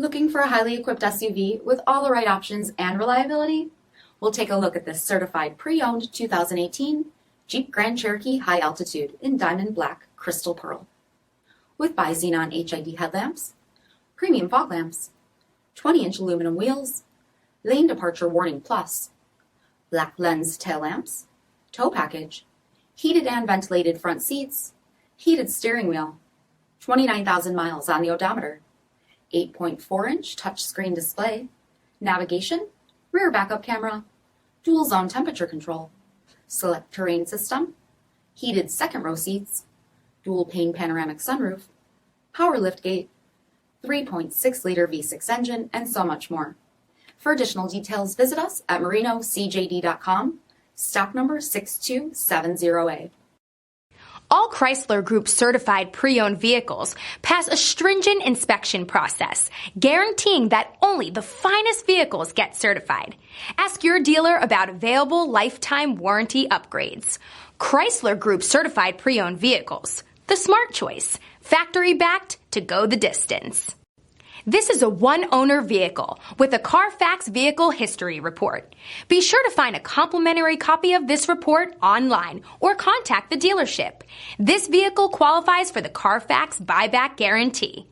Looking for a highly equipped SUV with all the right options and reliability? We'll take a look at this certified pre-owned 2018 Jeep Grand Cherokee High Altitude in Diamond Black Crystal Pearl. With bi-xenon HID headlamps, premium fog lamps, 20-inch aluminum wheels, lane departure warning plus, black lens tail lamps, tow package, heated and ventilated front seats, heated steering wheel, 29,000 miles on the odometer, 8.4-inch touchscreen display, navigation, rear backup camera, dual zone temperature control, SELEC-TERRAIN system, heated second row seats, dual pane panoramic sunroof, power liftgate, 3.6-liter V6 engine, and so much more. For additional details, visit us at marinocjd.com, stock number 6270A. All Chrysler Group certified pre-owned vehicles pass a stringent inspection process, guaranteeing that only the finest vehicles get certified. Ask your dealer about available lifetime warranty upgrades. Chrysler Group certified pre-owned vehicles, the smart choice, factory backed to go the distance. This is a one-owner vehicle with a CARFAX vehicle history report. Be sure to find a complimentary copy of this report online or contact the dealership. This vehicle qualifies for the CARFAX buyback guarantee.